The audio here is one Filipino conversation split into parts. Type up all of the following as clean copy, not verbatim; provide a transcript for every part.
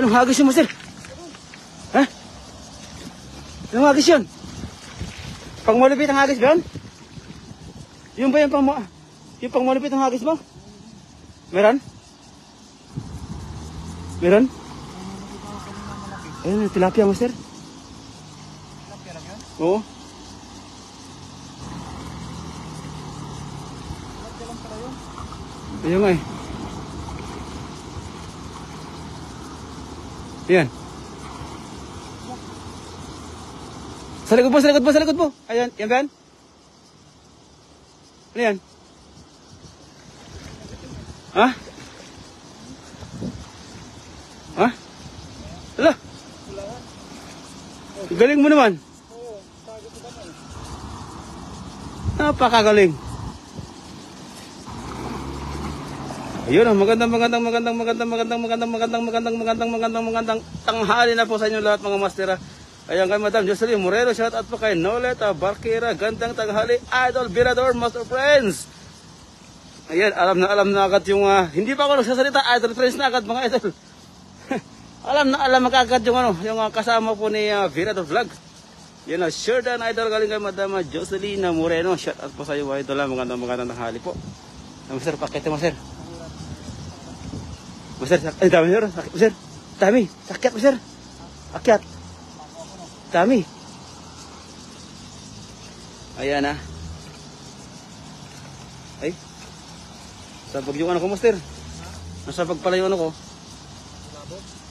Anong hagis yun, master? Ha? Anong hagis yun? Pang malupit ang hagis ba yun? Yung ba yung pang malupit ang hagis mo? Meron? Meron? Ayun, tilapia, master. Tilapia lang yun? Oo. Tilapia lang pala yun. Ayun nga eh. Ayan. Sa likod po, sa likod po, sa likod po. Ayan, yan ba yan? Ano yan? Ha? Ha? Hala? Galing mo naman. Oo, sagot ko ba na eh. Napakagaling. Ayun, magandang tanghali na po sa inyo lahat mga master. Ayan kay Madam Jocelyn Moreno, shout out po kay Noleta Barquera, gandang tanghali, Idol Virador, Master Friends. Ayan, alam na agad yung, hindi pa ako nagsasalita, Idol Friends na agad mga idol. alam agad yung yung kasama po ni Virador Vlog. Yan na, sure dan idol, galing kay Madam Jocelyn Moreno, shout out po sa iyo idol, magandang tanghali po. Master, pakita mo sir. Master, ay dami sir, master, dami, sakyat master, akyat, dami. Ayan na. Ay, sabag yung ano ko master, nasabag pala yung ano ko.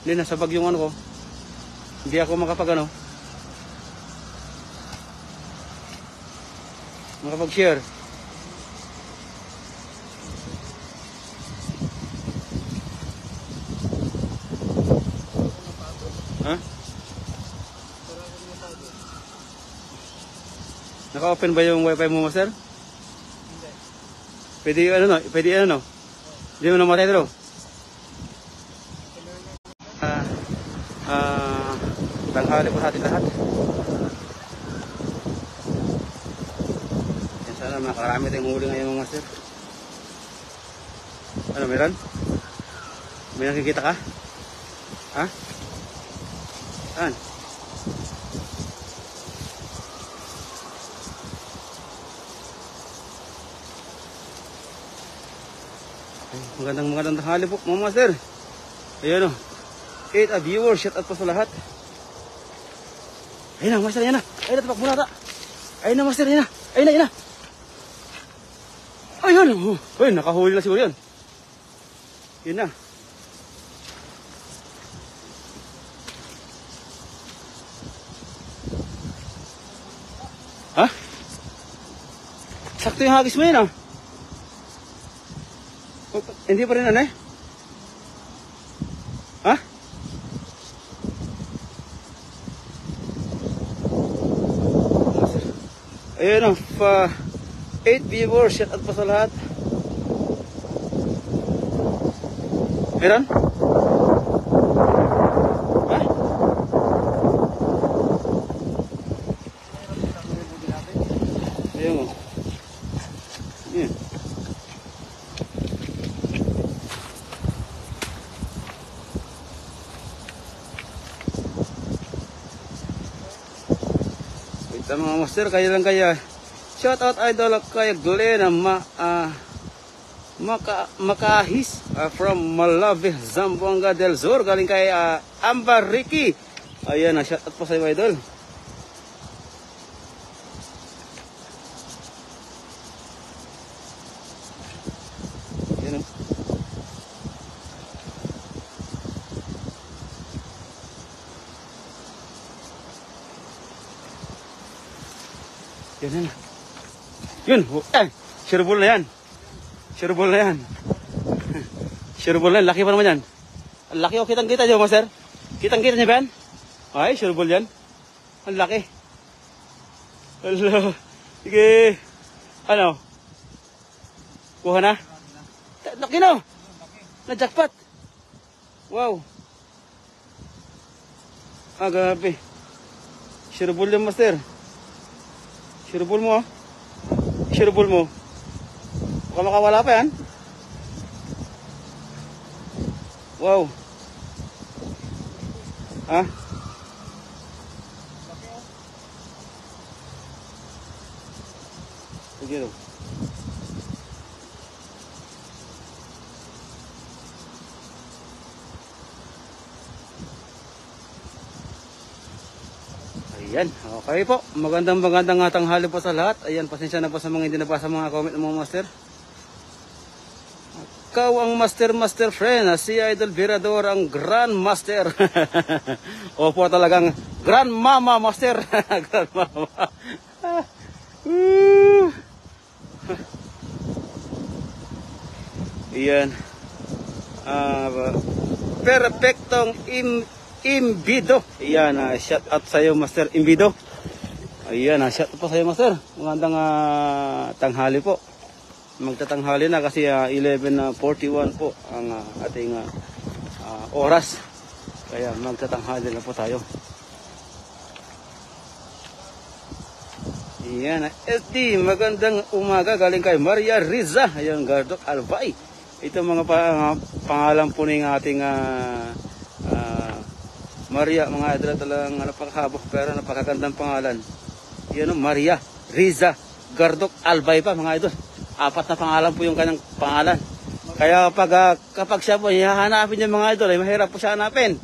Hindi, nasabag yung ano ko, hindi ako makapag-share. Ha? Naka-open ba yung wifi mo, master? Hindi. Pwede ano? Hindi mo namatay ito. Tanghali po sa ating lahat. Yan, sana makarami tayong huli ngayon mga master. Ano, meron? May nakikita ka? Ha? Saan? Ay, magandang tanghali po mga master. Ayan o. 8 viewers, shout out po sa lahat. Ayun na, master, yan na. Ayun na, tapak muna ta. Ayun na, master, yan na. Ayun na. Ayun. Ayun, nakahuli na siguro yan. Yun na. Ha? Sakto yung hagis mo yun, ah. Hindi pa rin, ano eh? Ha? Ayun o, 8 viewers, shout out pa sa lahat. Meron? Ha? Ayun o. Ayan. Wait mga master, kaya lang kaya. Shout out idol kay Glenn Makahis from Malawi, Zamboanga del Sur, galing kay Amber Ricky. Ayan na, shout out po sa iyo idol. Ayan o. Yan na. Yun, sureball na yan. Sureball na yan. Sureball na yan, laki pa naman yan. Ang laki o, kitang-kita nyo, master? Kitang-kita nyo ba yan? Ay, sureball yan. Ang laki. Hello. Sige. Ano? Kuha na? Laki na. Na-jackpot. Wow. Grabe. Sureball yan, master. Sureball mo, sureball mo. Baka makawala pa yan. Wow. Ha? Sige daw. Ayan, okay po. Magandang tanghali po sa lahat. Ayan, pasensya na po sa mga hindi nabasa mga comment ng mga master. Ikaw ang master friend, si Idol Virador ang Grand Master. Opo, talagang Grand Mama Master. Grand Mama. Ayan. Perfectong Imbido. Ayan, shout out sa iyo Master Imbido. Ayan, shout out po sa iyo Master. Magandang tanghali po. Magtatanghali na kasi 11:41 po ang ating oras. Kaya magtatanghali na po tayo. Ayan, SD, magandang umaga galing kay Maria Riza. Ayan, Gardok Albay. Ito mga pangalan po ng ating Maria, mga idol, talagang napakahabok pero napakagandang pangalan. Yan o, Maria Riza Gardok Albay pa mga idol. 4 na pangalan po yung kanyang pangalan. Kaya kapag siya po hahanapin yung mga idol, ay mahirap po siya hanapin.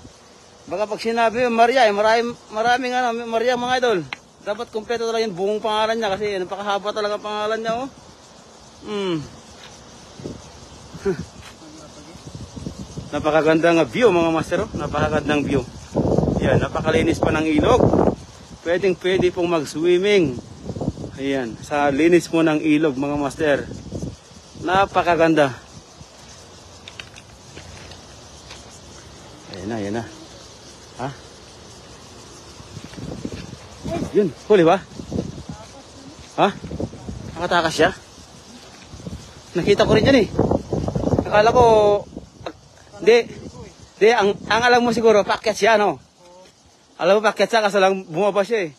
Baka pag sinabi yung Maria, ay maraming Maria mga idol. Dapat kompleto talaga yung buong pangalan niya kasi napakahaba talaga pangalan niya oh. Napakagandang view mga master oh. Napakagandang view. Yan, napakalinis pa ng ilog. Pwede pong mag-swimming. Ayan, sa linis mo ng ilog mga master. Napakaganda. Ayan na. Ha? Yun, huli ba? Ha? Nakatakas siya? Nakita ko rin yan eh. Akala ko, Di, ang alam mo siguro, paakyat siya, no? Alam mo, paakyat siya kasi lang bumaba siya eh.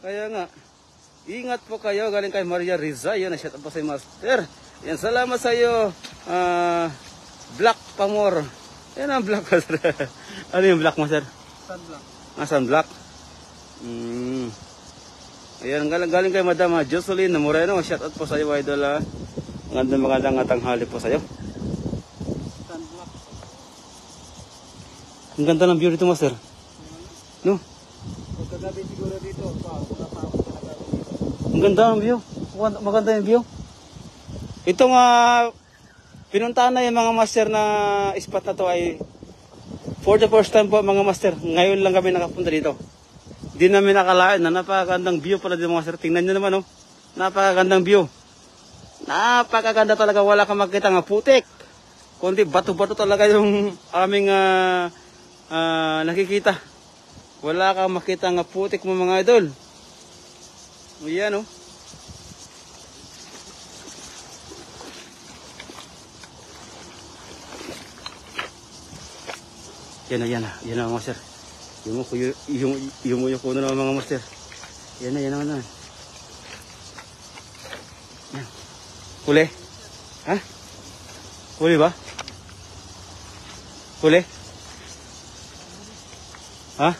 Kaya nga, ingat po kayo, galing kay Maria Riza. Yan, shout out po sa master. Yan, salamat sa iyo, Black Pamor. Yan ang Black Master. Ano yung Black Master? Sunblock. Sunblock. Ayan, galing kay Madam Jocelyn Moreno. Shout out po sa iyo, idol. Magandang tanghali po sa iyo. Sunblock. Ang ganda ng view dito, Master. No? Pagkagabi siguro dito, wala pa ako talaga dito. Ang ganda ng view. Maganda yung view. Itong pinuntahan na yung mga master na spot na to ay for the first time po mga master. Ngayon lang kami nakapunta dito. Di namin nakalain na napakagandang view pala dito mga master. Tingnan nyo naman oh. Napakagandang view. Napakaganda talaga. Wala kang makita nga putik. Kundi bato-bato talaga yung aming nakikita. Wala kang makita nga putik mo mga idol. Ayan oh. Yan na mga master. Yung kuno na mga master. Yan na. Yan. Huli? Ha? Huli ba? Huli? Ha?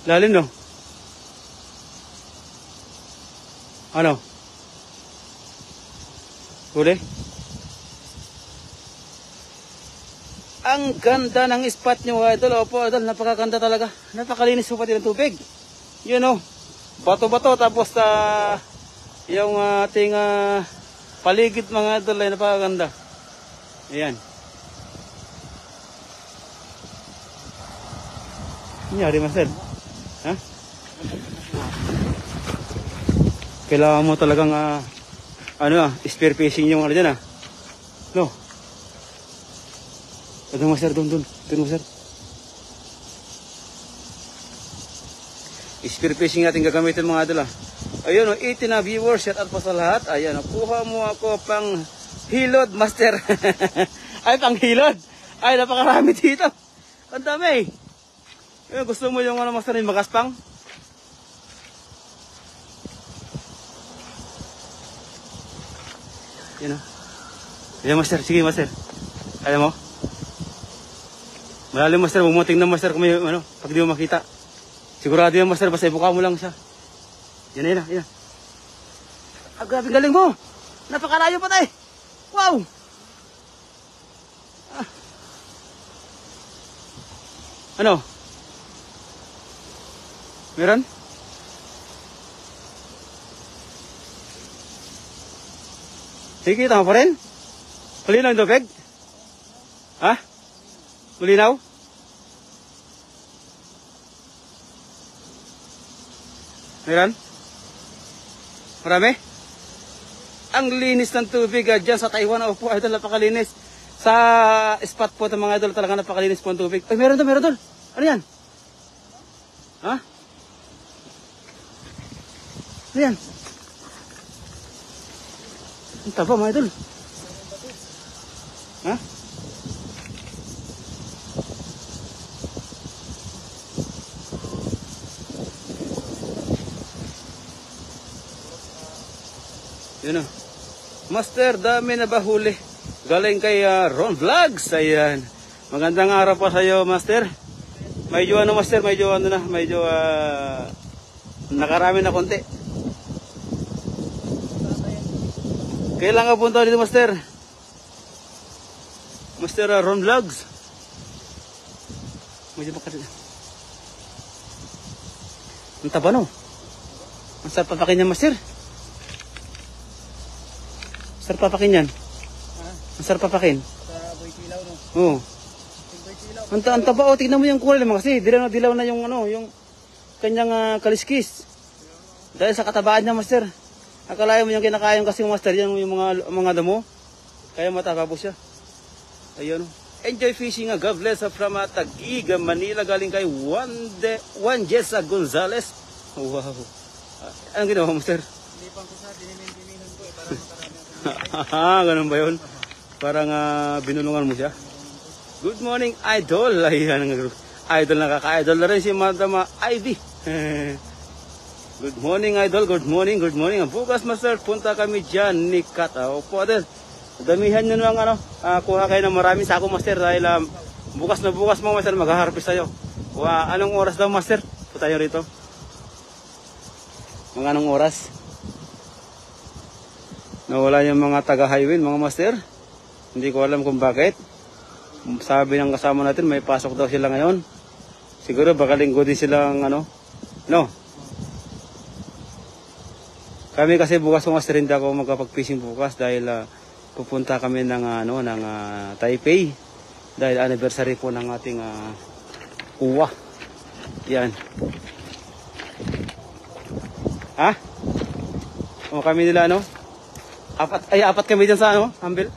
Lalim no? Ano? Huli? Ang ganda ng spot nyo idol. Opo idol, napakaganda talaga. Napakalinis po pati ng tubig. You know, bato-bato tapos yung ating paligid mga idol ay napakaganda. Ayan. Nangyari master? Ha? Kailangan mo talagang spear fishing yung dyan No? Doon master, doon master. Spear fishing natin gagamitin mga idol Ayun 18 na viewers, shout out po sa lahat. Ayan, kuha mo ako pang hilod master. Ay, pang hilod. Ay, napakarami dito. Ang dami. Gusto mo yung master yung magaspang? Yan Ayan master, sige master. Ayaw mo? Malalim master, huwag mo tingnan master kung may ano, pag di mo makita. Sigurado yan master, basta ibuka mo lang siya. Yan. Ah, grabe galing mo. Napakalayo pa tayo. Wow. Ah. Ano? Meron? Sige, tama pa rin? Malinaw yung tubig? Ha? Malinaw? Meron? Marami? Ang linis ng tubig dyan sa Taiwan. Opo, idol, napakalinis. Sa spot po ng mga idol, talaga napakalinis po ang tubig. Ay, meron doon. Ano yan? Ha? Ano yan? Ang taba mga idol. Ha? Yun o. Master, dami na ba huli? Galing kay Ron Vlogs. Ayan. Magandang araw pa sa iyo, Master. Medyo ano, Master, medyo nakarami na konti. Kailan ka punta dito, Master? Master Ron Vlogs. Medyo makasal. Ang taba no? Ang sarap papakin niyan, Master. Sarap papakin yan. Ang sarap papakin. Sa Boytilaw, no? Oo. Boytilaw. Ang taba, oh, tignan mo yung kulay naman kasi dilaw na yung ano, yung kanyang kaliskis. Dahil sa katabaan niya, Master. Akalain mo yung kinakain kasi yung Master, yung mga damo. Kaya mataba po siya. Ayun. Enjoy fishing nga. God bless from Taguig, Manila. Galing kay Juan Jessa Gonzales. Wow. Anong ginawa, Master? Lipan ko sa dinimin-diminan ko para makarami. Ganun ba yun? Parang binulungan mo siya. Good morning, idol. Ayan, idol, nakaka-idol na rin si Madam Ivy. Good morning, idol. Good morning. Bukas, Master, punta kami dyan ni Kat. Opo, idol. Damihan nyo ng kuha kayo ng maraming sako, Master. Dahil bukas na bukas mo, Master, mag-harvest tayo. Anong oras daw, Master? Punta tayo rito. Mga anong oras? Nawala yung mga taga-highway, mga Master. Hindi ko alam kung bakit. Sabi ng kasama natin, may pasok daw sila ngayon. Siguro baka linggo din silang no? Kami kasi bukas mga Master, hindi ako magkapag-fishing bukas dahil pupunta kami ng Taipei. Dahil anniversary po ng ating uwa. Yan. Ha? O kami nila apat kami dyan sa Humble.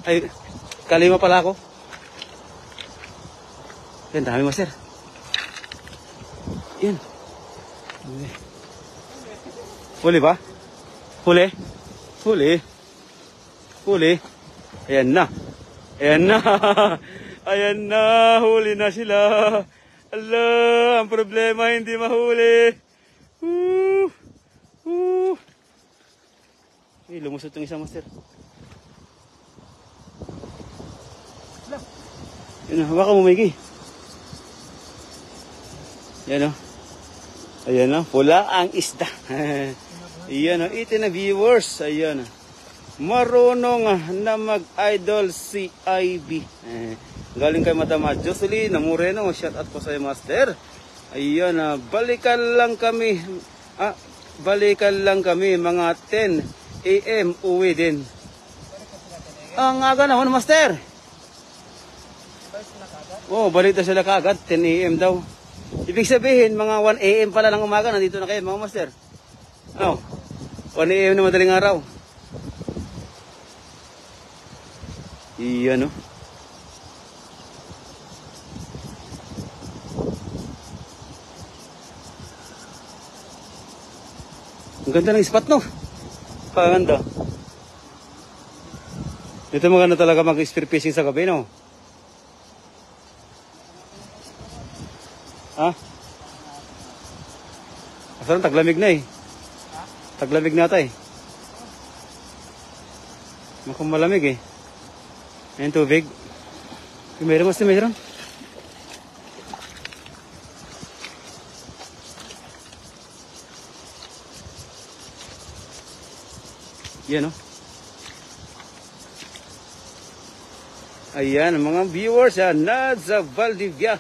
Ay, kalima pala ako. Yan, dami, Master. Yan. Huli ba? Huli. Ayan na. Ayan na, huli na sila. Ala, ang problema hindi mahuli. Lumusot yung isang Master. Yan o, baka mumigi. Yan o. Ayan o, pula ang isda. Ayan o, ito na viewers. Ayan o. Marunong na mag-idol si Ivy. Galing kay Madam Jocelyn Moreno. Shout out po sa iyo, Master. Ayan o, balikan lang kami mga 10 AM uwi din. Ang aga naman, Master. Balik na sila kaagad. 10 AM daw. Ibig sabihin, mga 1 AM pala ng umaga, nandito na kayo, mga Master. 1 AM na madaling araw. Iyan, Ang ganda ng spot, no? Paganda. Ito maganda talaga mag-spear fishing sa gabi, no? Asaran, taglamig na eh. Taglamig na ata eh. Mukhang malamig eh. Ayan tubig. Mayroon, Master, mayroon. Yan, no? Ayan, mga viewers, yan, Nadza Valdivia.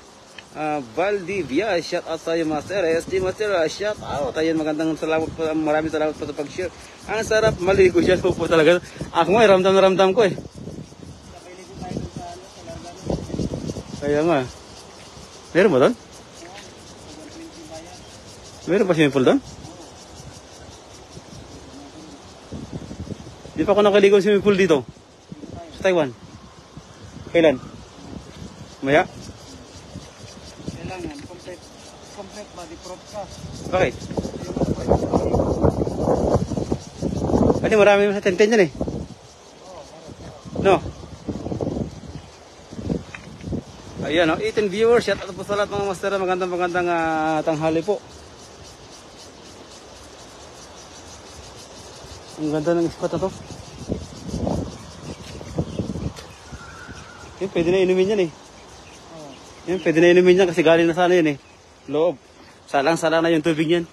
Valdivia, shout out tayo Master. SD Master, shout out. Ayan, magandang salamat po, maraming salamat po sa pag-share. Ang sarap maligo siya po talaga. Ako nga, ramdam na ramdam ko eh. Nakiligo tayo dun sa ano, sa Largano. Kaya nga. Meron ba doon? 120 bayan. Meron pa swimming pool doon? Di pa ako nakaligo sa swimming pool dito. Sa Taiwan. Kailan? Maya? Kailangan, complete body prop ka. Bakit? Kasi marami sa tenten dyan eh. No? Ayan, oh, 18 viewers. Shout out po sa lahat mga master. Magandang tanghali po. Ang ganda ng spot na to. Yun, pwede na inumin yan eh. Yun, pwede na inumin yan kasi galing na sana yun eh. Loob. Salang-salang na yung tubig yan.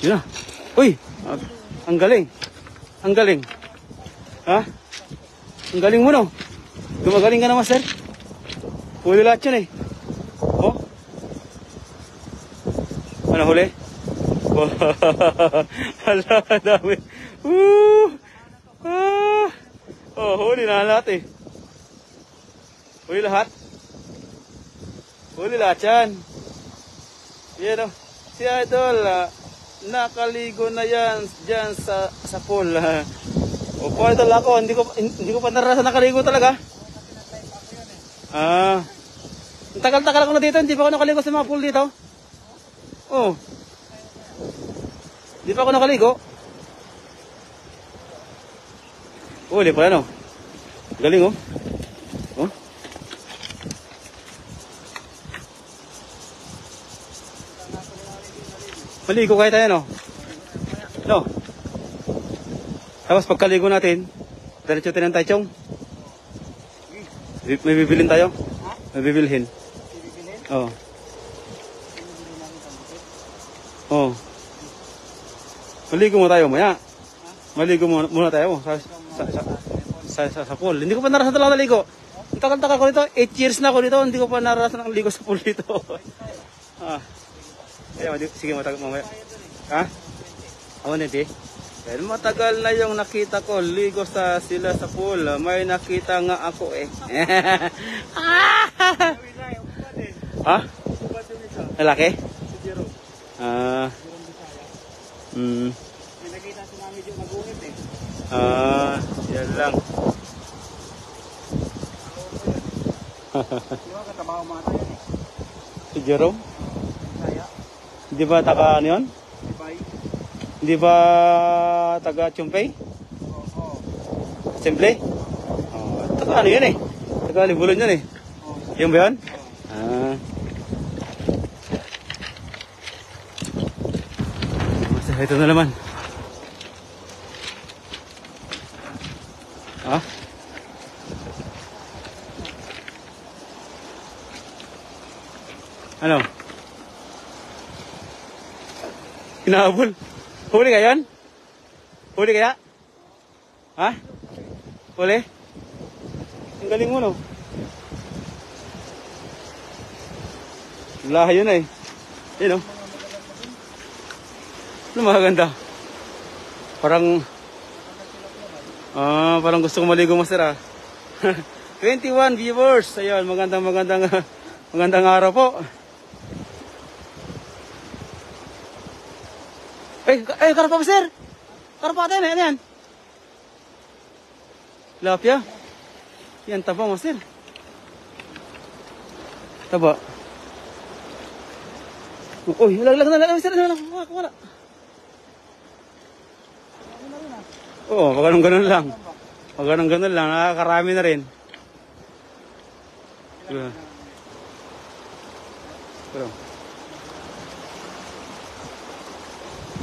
Yun na. Uy! Ang galing. Ang galing. Ha? Ang galing mo no? Gumagaling ka na master. Huli lahat yan eh. Oh? Ano huli? Oh, hala, dami. Oh, huli na lahat eh. Huli lahat. Huli lahat yan. Yan o. Si Idol, nakaligo na yan dyan sa pool. O po, Idol ako, hindi ko pa naranasan nakaligo talaga. Tagal-tagal ako na dito, hindi pa ako nakaligo sa mga pool dito. Oh. Hindi pa ako nakaligo. Huli pala no. Galing oh. Oh. Maligo kahit tayo no. No. Tapos pagkaligo natin, diretso tayo ng Taichung. May bibilin tayo? May bibilhin. Oo. Oh. Maligo mo tayo maya. Maligo muna tayo sa pool. Hindi ko pa naranasan talaga naligo. Tagal-tagal ko dito. 8 years na ako dito. Hindi ko pa naranasan ng ligo sa pool dito. Sige, matagal mamaya. Ha? Ako na di. Dahil matagal na yung nakita ko ligo sila sa pool. May nakita nga ako eh. Ha? Lalaki? May nakita si Mami Jo mag-unit eh. Yan lang. Di ba katabaho mga tayo eh? Si Jerome? Saya. Hindi ba taga ano yun? Ibay. Hindi ba taga Chumpay? Oo. Simple? Taga ano yun eh? Taga Libulon yun eh. Yung ba yun? Ito na naman. Ano? Hinahabol. Huli ka yan? Huli kaya? Ha? Huli? Ang galing mo no? Lahat yun eh. Yun o. Ano maganda? Parang parang gusto ko maligo master 21 viewers. Ayun, magandang araw po. Karpa master. Karpa tayo na yan. Lapya. Yan taba master. Taba. Uy, lag na master. Wala. Oo, pag ganun lang. Pag ganun lang, nakakarami na rin. Pero,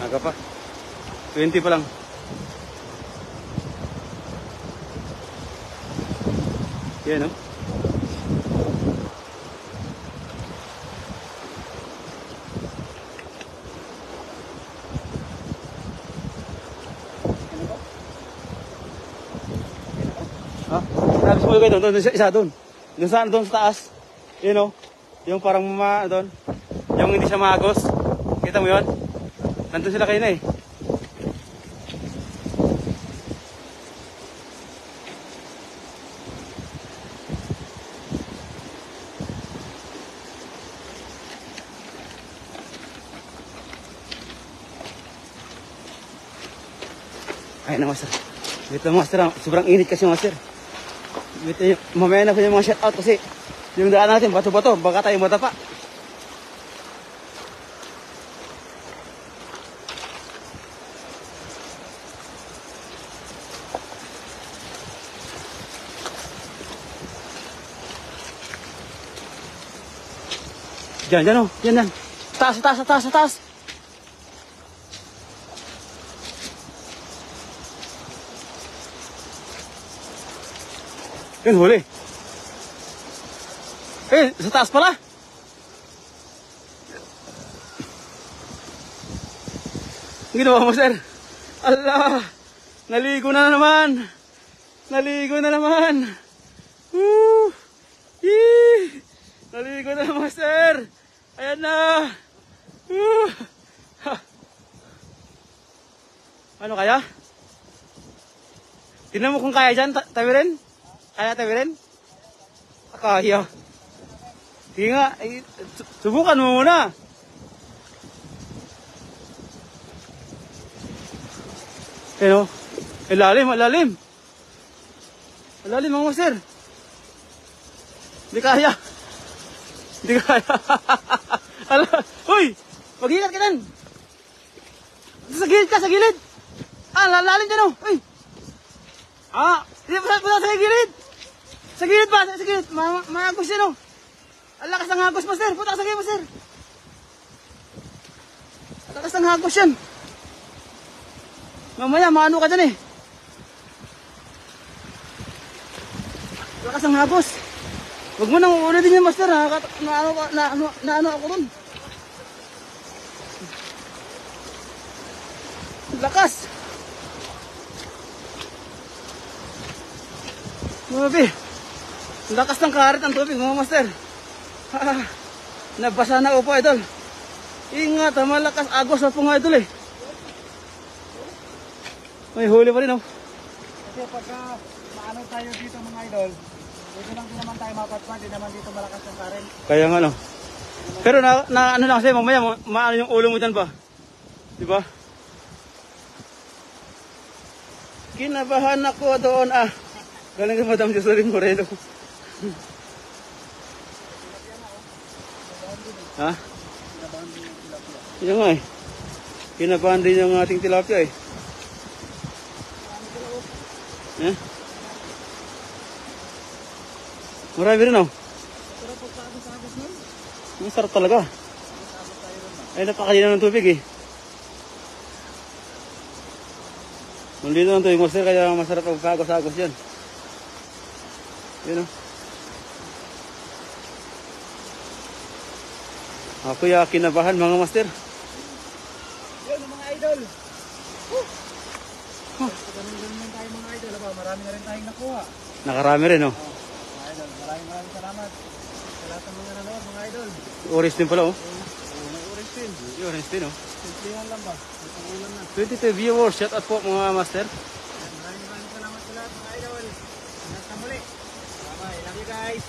naga pa. 20 pa lang. Yan, no? Sumunod kayo doon, isa doon. Doon sa taas. You know, yung parang doon. Yung hindi siya maagos. Kita mo yun? Nandun sila kayo na eh. Ayun na, master. Dito, master. Sobrang init kasi, master. Dito, mamaya na po yung mga shoutout kasi yung daan natin, bato-bato. Baka tayo matapa. Diyan, oh. Diyan. Taas. Yan, huli. Sa taas pala. Ginawa mo, sir. Allah, naligo na naman. Naligo na naman, sir. Ayan na. Ano kaya? Tingnan mo kung kaya dyan, tawirin. Kaya tawirin? Kaya. Sige nga, subukan mo muna. Ano? Malalim. Malalim mga master. Hindi kaya. Uy! Mag-ingat ka din. Sa gilid. Lalim dyan oh. Uy! Hindi pa sa gilid. Sa gilid ba? Sa gilid. Maagos yan oh. Ang lakas ng hagos, master. Puta ka sa gilid, master. Ang lakas ng hagos yan. Mamaya, maano ka dyan eh. Lakas ng hagos. Huwag mo nang ulitin yan, master. Naano ako ron. Lakas. Mabi. Lakas ng karet ang tubig, mga master. Nabasa na upo, idol. Ingat, malakas agos na po nga, idol eh. May huli pa rin oh. Kasi pagka maano tayo dito mga idol, dito lang din naman tayo mapatpad, di naman dito malakas yung karen. Kaya nga no. Pero ano lang kasi mamaya maano yung ulo mo dyan ba? Di ba? Kinabahan ako doon Galing ka Madam Jocelyn Moreno. Ha? Yan nga eh. Kinabahan din yung ating tilapia eh. Eh? Marami rin oh. Ang sarap talaga. Ay napakalinaw ng tubig eh. Nandito ng tubig master kaya masarap pagkagos-agos yan. Yun oh. Ako ya kinabahan mga master. Yun mga idol. Ganun tayo mga idol. Marami na rin tayong nakuha. Nakarami rin oh. Mga idol, maraming salamat. Sa lahat ng mga nanood mga idol. Orange din pala oh. May orange din. Orange din oh. Simplihan lang ba? May ulam na. 22 viewers. Shout out po mga master. Maraming salamat sa lahat mga idol. Hanggang sa muli. Bye-bye. Love you guys.